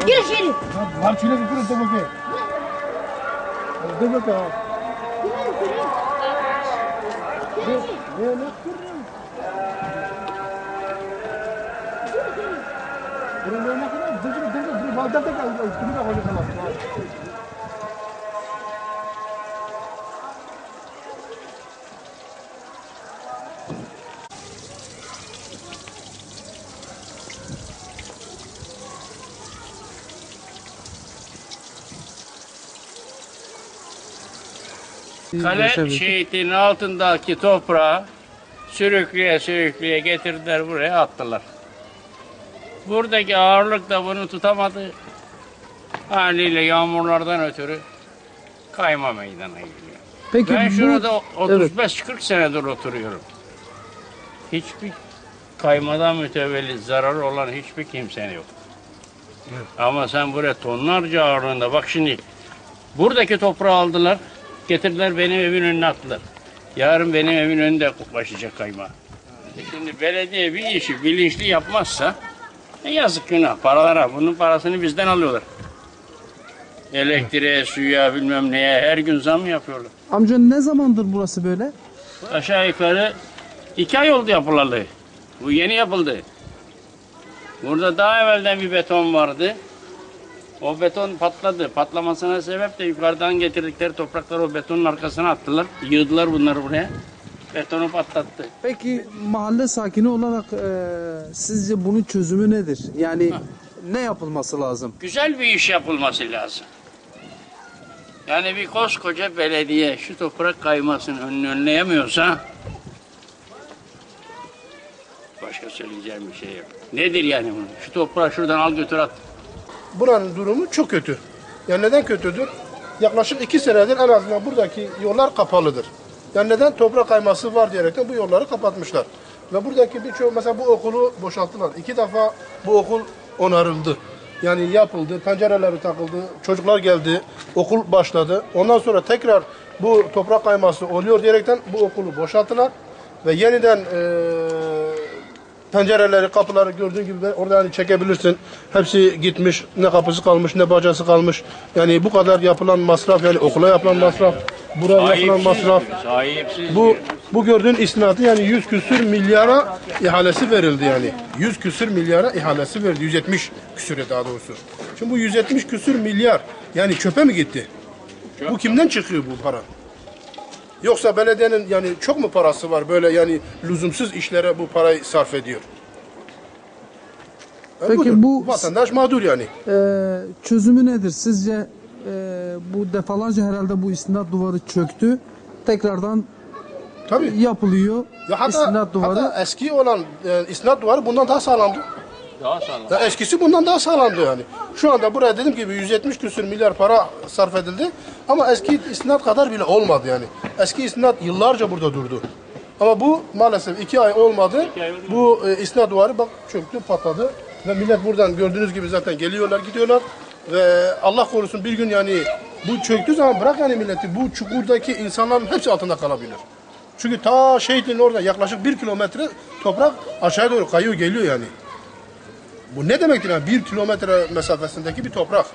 Gir içeri. Var çile bir kırın tabii ki. Tabii ki. Ne? Buraya ne kadar? Dur. Valdan da kimi de koyacağız. Kale şehitinin altındaki toprağı sürükleye getirdiler, buraya attılar. Buradaki ağırlık da bunu tutamadı. Haliyle yağmurlardan ötürü kayma meydana geliyor. Peki Ben şurada evet. 35-40 senedir oturuyorum. Hiçbir kaymadan mütevellit zararı olan hiçbir kimse yok. Evet. Ama sen buraya tonlarca ağırlığında, bak şimdi buradaki toprağı aldılar, getirdiler benim evin önüne attılar. Yarın benim evin önünde başlayacak kayma. Şimdi belediye bir işi bilinçli yapmazsa yazık günah paralara. Bunun parasını bizden alıyorlar. Elektriğe, suya, bilmem neye her gün zam yapıyorlar. Amca ne zamandır burası böyle? Aşağı yukarı 2 ay oldu yapılalı. Bu yeni yapıldı. Burada daha evvelden bir beton vardı. O beton patladı. Patlamasına sebep de yukarıdan getirdikleri toprakları o betonun arkasına attılar. Yığdılar bunları buraya. Betonu patlattı. Peki mahalle sakini olarak sizce bunun çözümü nedir? Yani ne yapılması lazım? Güzel bir iş yapılması lazım. Yani bir koskoca belediye şu toprak kaymasının önünü önleyemiyorsa başka söyleyeceğim bir şey yok. Nedir yani bunu? Şu toprağı şuradan al götür at. Buranın durumu çok kötü. Yani neden kötüdür? Yaklaşık 2 senedir en azından buradaki yollar kapalıdır. Yani neden? Toprak kayması var diyerekten bu yolları kapatmışlar. Ve buradaki birçok, mesela bu okulu boşalttılar. 2 defa bu okul onarıldı. Yani yapıldı, pencereleri takıldı, çocuklar geldi, okul başladı. Ondan sonra tekrar bu toprak kayması oluyor diyerekten bu okulu boşalttılar. Ve yeniden pencereleri, kapıları gördüğün gibi orada hani çekebilirsin. Hepsi gitmiş. Ne kapısı kalmış, ne bacası kalmış. Yani bu kadar yapılan masraf, yani okula yapılan masraf, buraya yapılan masraf. Bu gördüğün istinatı yani 100 küsür milyara ihalesi verildi yani. 100 küsür milyara ihalesi verildi. 170 küsüre daha doğrusu. Şimdi bu 170 küsür milyar yani çöpe mi gitti? Bu kimden çıkıyor bu para? Yoksa belediyenin yani çok mu parası var böyle yani lüzumsuz işlere bu parayı sarf ediyor? Peki budur. bu Vatandaş mağdur yani. Çözümü nedir? Sizce bu defalarca herhalde bu istinat duvarı çöktü. Tekrardan Tabii. yapılıyor. Ya istinat duvarı. hatta eski olan istinat duvarı bundan daha sağlamdı. Daha sağlam. Ya eskisi bundan daha sağlamdı yani. Şu anda buraya dediğim gibi 170 küsür milyar para sarf edildi. Ama eski istinat kadar bile olmadı yani. Eski istinat yıllarca burada durdu. Ama bu maalesef 2 ay olmadı. Bu istinat duvarı bak çöktü, patladı. Ve millet buradan gördüğünüz gibi zaten geliyorlar, gidiyorlar. Ve Allah korusun bir gün yani bu çöktüğü zaman bırak yani milleti, bu çukurdaki insanların hepsi altında kalabilir. Çünkü ta şehitliğin orada yaklaşık 1 kilometre toprak aşağıya doğru kayıyor geliyor yani. Bu ne demektir yani 1 kilometre mesafesindeki bir toprak.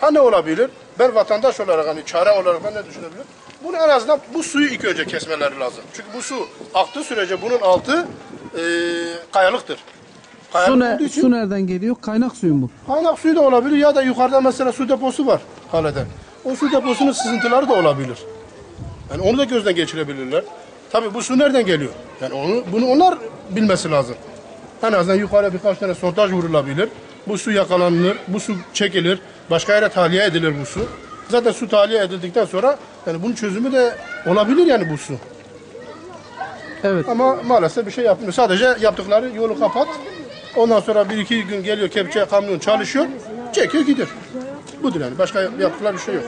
Ha ne olabilir? Ben vatandaş olarak hani çare olarak ben ne düşünebilirim? Bunu en azından bu suyu ilk önce kesmeleri lazım. Çünkü bu su aktığı sürece bunun altı kayalıktır. Su nereden geliyor? Kaynak suyu mu? Kaynak suyu da olabilir ya da yukarıda mesela su deposu var kalede. O su deposunun sızıntıları da olabilir. Yani onu da gözden geçirebilirler. Tabii bu su nereden geliyor? Yani bunu onlar bilmesi lazım. En azından yukarıya birkaç tane sondaj vurulabilir. Bu su yakalanır, bu su çekilir, başka yere tahliye edilir bu su. Zaten su tahliye edildikten sonra yani bunun çözümü de olabilir yani bu su. Evet. Ama maalesef bir şey yapmıyor. Sadece yaptıkları yolu kapat. Ondan sonra 1-2 gün geliyor kepçe, kamyon çalışıyor, çekiyor gidiyor. Budur yani. Başka yaptıkları bir şey yok.